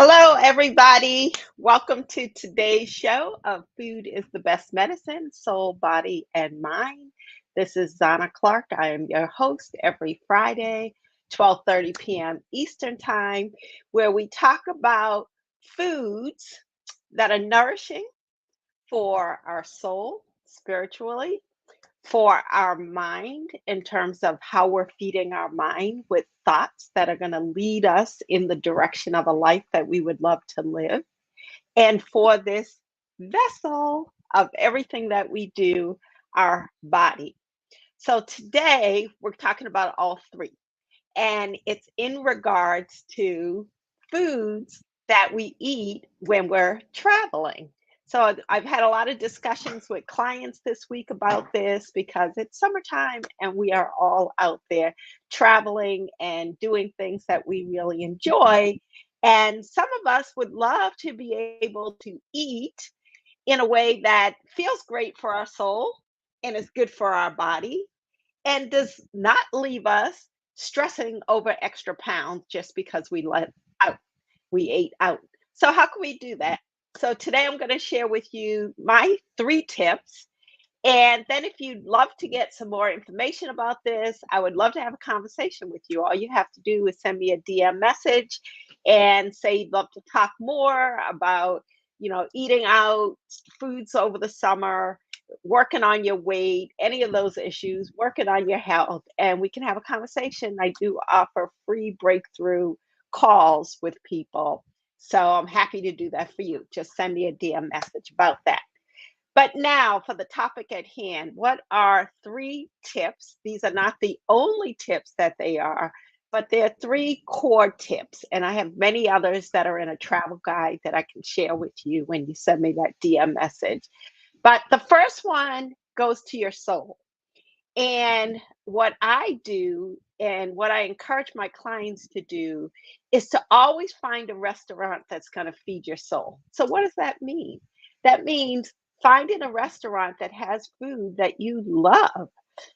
Hello, everybody. Welcome to today's show of Food is the Best Medicine, Soul, Body, and Mind. This is Zana Clark. I am your host every Friday, 12:30 p.m. Eastern Time, where we talk about foods that are nourishing for our soul spiritually, for our mind in terms of how we're feeding our mind with thoughts that are going to lead us in the direction of a life that we would love to live, and for this vessel of everything that we do, our body. So today we're talking about all three, and it's in regards to foods that we eat when we're traveling. So I've had a lot of discussions with clients this week about this because it's summertime and we are all out there traveling and doing things that we really enjoy. And some of us would love to be able to eat in a way that feels great for our soul and is good for our body and does not leave us stressing over extra pounds just because out we ate out. So how can we do that? So today I'm going to share with you my 3 tips. And then if you'd love to get some more information about this, I would love to have a conversation with you. All you have to do is send me a DM message and say you'd love to talk more about, eating out, foods over the summer, working on your weight, any of those issues, working on your health, and we can have a conversation. I do offer free breakthrough calls with people. So I'm happy to do that for you. Just send me a DM message about that. But now for the topic at hand, what are 3 tips? These are not the only tips that they are, but they're 3 core tips. And I have many others that are in a travel guide that I can share with you when you send me that DM message. But the first one goes to your soul. And what I do and what I encourage my clients to do is to always find a restaurant that's going to feed your soul. So, what does that mean? That means finding a restaurant that has food that you love.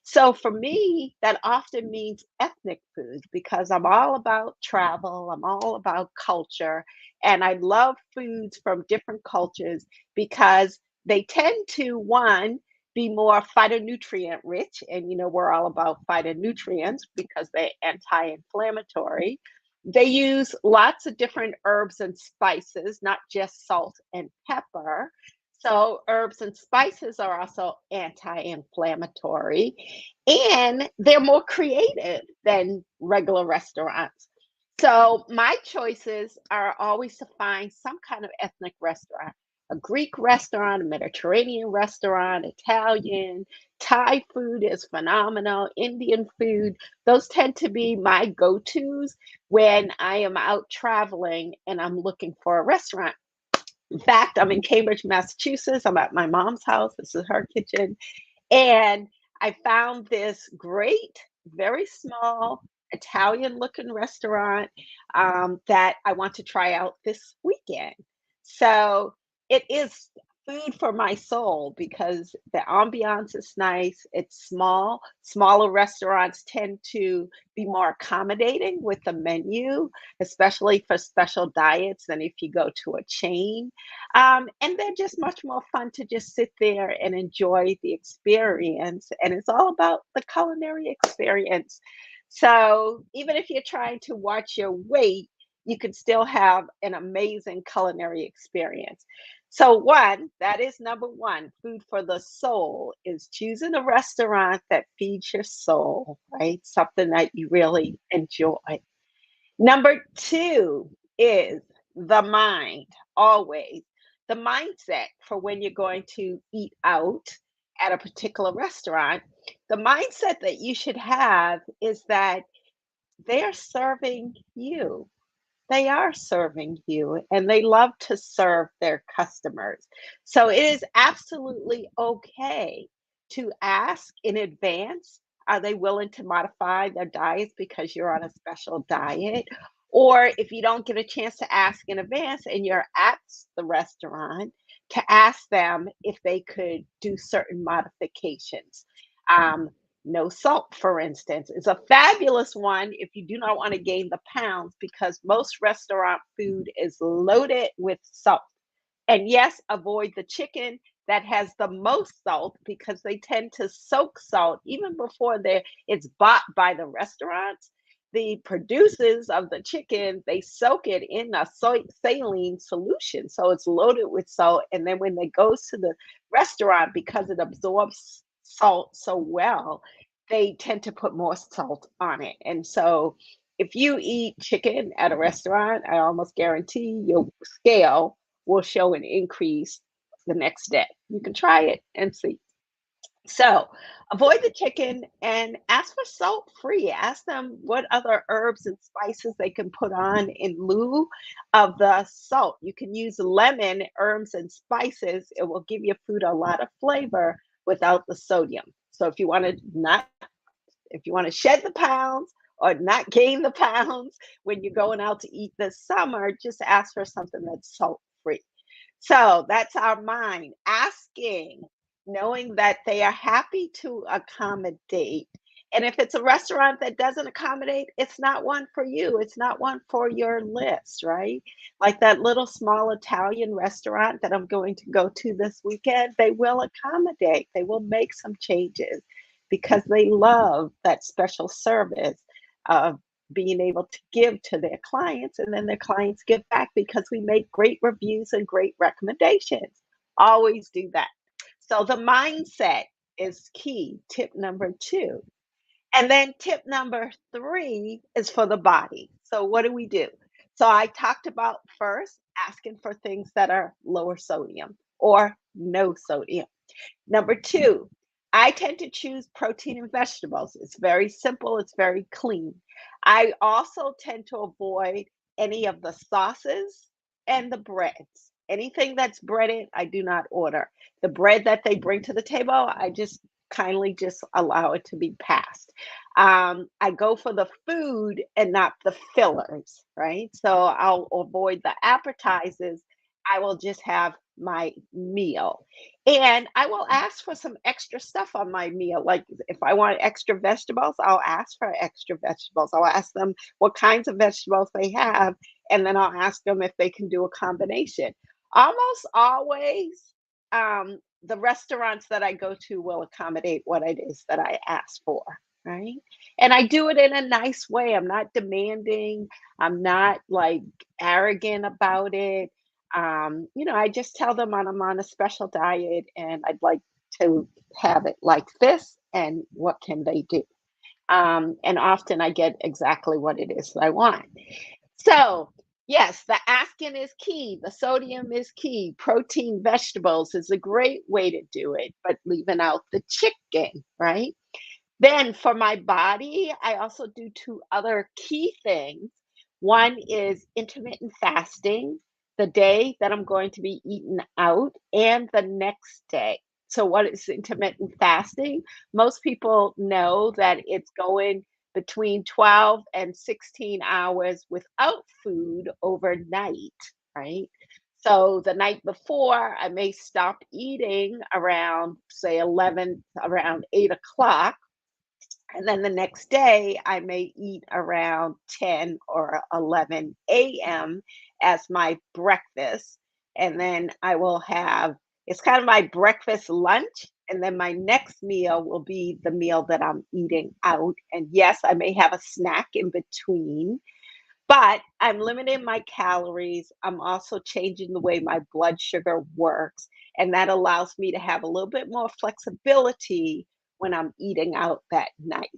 So, for me, that often means ethnic food because I'm all about travel, I'm all about culture, and I love foods from different cultures because they tend to, one, be more phytonutrient rich. And we're all about phytonutrients because they're anti inflammatory. They use lots of different herbs and spices, not just salt and pepper. So, herbs and spices are also anti inflammatory and they're more creative than regular restaurants. So, my choices are always to find some kind of ethnic restaurant, a Greek restaurant, a Mediterranean restaurant, Italian, Thai food is phenomenal, Indian food. Those tend to be my go tos when I am out traveling and I'm looking for a restaurant. In fact, I'm in Cambridge, Massachusetts. I'm at my mom's house. This is her kitchen. And I found this great, very small Italian looking restaurant that I want to try out this weekend. So it is food for my soul because the ambiance is nice. It's small. Smaller restaurants tend to be more accommodating with the menu, especially for special diets than if you go to a chain. And they're just much more fun to just sit there and enjoy the experience. And it's all about the culinary experience. So even if you're trying to watch your weight, you can still have an amazing culinary experience. So, one, that is number one, food for the soul is choosing a restaurant that feeds your soul, right? Something that you really enjoy. Number two is the mind, always. The mindset for when you're going to eat out at a particular restaurant. The mindset that you should have is that they're serving you. They are serving you and they love to serve their customers. So it is absolutely okay to ask in advance, are they willing to modify their diets because you're on a special diet? Or if you don't get a chance to ask in advance and you're at the restaurant, to ask them if they could do certain modifications. Um, no salt, for instance, is a fabulous one if you do not want to gain the pounds because most restaurant food is loaded with salt. And yes, avoid the chicken that has the most salt because they tend to soak salt even before it's bought by the restaurants. The producers of the chicken, they soak it in a saline solution. So it's loaded with salt. And then when it goes to the restaurant, because it absorbs salt so well, they tend to put more salt on it. And so if you eat chicken at a restaurant, I almost guarantee your scale will show an increase the next day. You can try it and see. So avoid the chicken and ask for salt free. Ask them what other herbs and spices they can put on in lieu of the salt. You can use lemon, herbs, and spices. It will give your food a lot of flavor without the sodium. So if you want to shed the pounds or not gain the pounds when you're going out to eat this summer, just ask for something that's salt free. So that's our mind asking, knowing that they are happy to accommodate. And if it's a restaurant that doesn't accommodate, it's not one for you. It's not one for your list, right? Like that little small Italian restaurant that I'm going to go to this weekend, they will accommodate, they will make some changes because they love that special service of being able to give to their clients, and then their clients give back because we make great reviews and great recommendations. Always do that. So the mindset is key, tip number two. And then tip number three is for the body. So what do we do? So I talked about first asking for things that are lower sodium or no sodium. Number two, I tend to choose protein and vegetables. It's very simple, it's very clean. I also tend to avoid any of the sauces and the breads. Anything that's breaded, I do not order. The bread that they bring to the table, I just kindly just allow it to be passed. I go for the food and not the fillers, right? So I'll avoid the appetizers. I will just have my meal. And I will ask for some extra stuff on my meal. Like if I want extra vegetables, I'll ask for extra vegetables. I'll ask them what kinds of vegetables they have, and then I'll ask them if they can do a combination. Almost always, the restaurants that I go to will accommodate what it is that I ask for, right? And I do it in a nice way. I'm not demanding, I'm not like arrogant about it. I just tell them I'm on a special diet and I'd like to have it like this, and what can they do? And often I get exactly what it is that I want. So, yes, the asking is key. The sodium is key. Protein vegetables is a great way to do it, but leaving out the chicken, right? Then for my body, I also do two other key things. One is intermittent fasting, the day that I'm going to be eating out and the next day. So, what is intermittent fasting? Most people know that it's going between 12 and 16 hours without food overnight, right? So, the night before, I may stop eating around, say, 11, around 8 o'clock, and then the next day, I may eat around 10 or 11 a.m. as my breakfast. And then I will have, it's kind of my breakfast lunch. And then my next meal will be the meal that I'm eating out. And yes, I may have a snack in between, but I'm limiting my calories. I'm also changing the way my blood sugar works. And that allows me to have a little bit more flexibility when I'm eating out that night.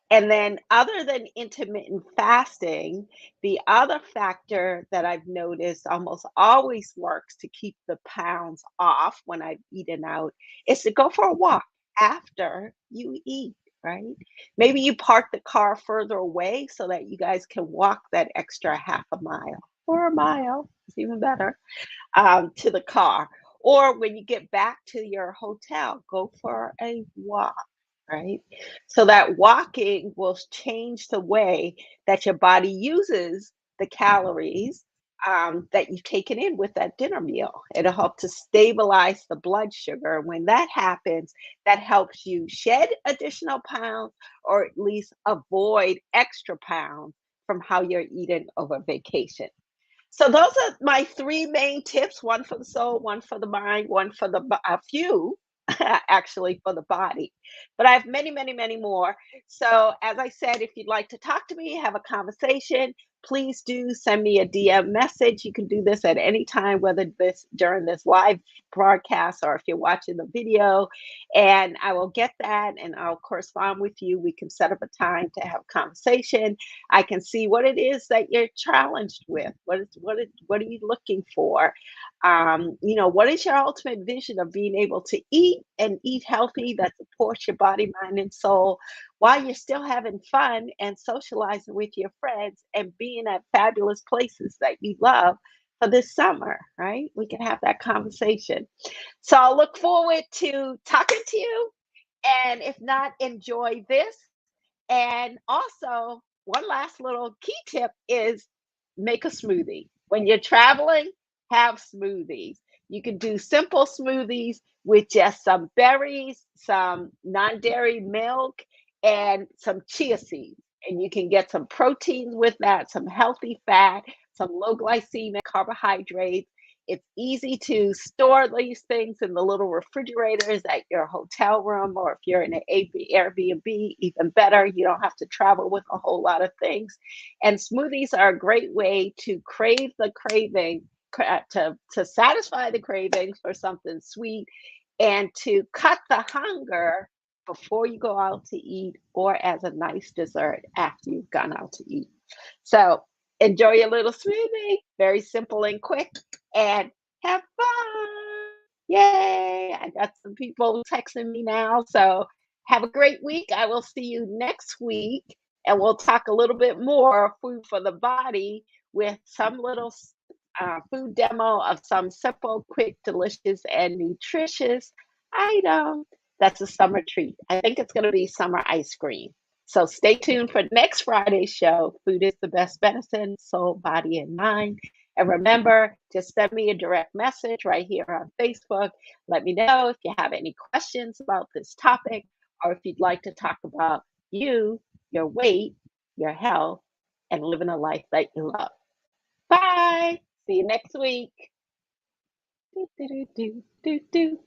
And then, other than intermittent fasting, the other factor that I've noticed almost always works to keep the pounds off when I've eaten out is to go for a walk after you eat, right? Maybe you park the car further away so that you guys can walk that extra half a mile or a mile, it's even better, to the car. Or when you get back to your hotel, go for a walk, right? So that walking will change the way that your body uses the calories. that you've taken in with that dinner meal. It'll help to stabilize the blood sugar. When that happens, that helps you shed additional pounds or at least avoid extra pounds from how you're eating over vacation. So those are my three main tips, one for the soul, one for the mind, one for a few actually for the body. But I have many, many, many more. So as I said, if you'd like to talk to me, have a conversation, please do send me a DM message. You can do this at any time, whether this during this live broadcast or if you're watching the video, and I will get that and I'll correspond with you. We can set up a time to have a conversation. I can see what it is that you're challenged with. What are you looking for? What is your ultimate vision of being able to eat and eat healthy that supports your body, mind, and soul while you're still having fun and socializing with your friends and being at fabulous places that you love for this summer, right? We can have that conversation. So I'll look forward to talking to you. And if not, enjoy this. And also, one last little key tip is make a smoothie. When you're traveling, have smoothies. You can do simple smoothies with just some berries, some non dairy milk, and some chia seeds. And you can get some proteins with that, some healthy fat, some low glycemic carbohydrates. It's easy to store these things in the little refrigerators at your hotel room, or if you're in an Airbnb, even better. You don't have to travel with a whole lot of things. And smoothies are a great way to crave the craving, to satisfy the cravings for something sweet and to cut the hunger before you go out to eat or as a nice dessert after you've gone out to eat. So enjoy your little smoothie, very simple and quick, and have fun. Yay! I got some people texting me now. So have a great week. I will see you next week, and we'll talk a little bit more food for the body with some little food demo of some simple, quick, delicious, and nutritious item. That's a summer treat. I think it's going to be summer ice cream. So stay tuned for next Friday's show. Food is the best medicine, soul, body, and mind. And remember, just send me a direct message right here on Facebook. Let me know if you have any questions about this topic or if you'd like to talk about you, your weight, your health, and living a life that you love. Bye. See you next week. Do, do, do, do, do, do.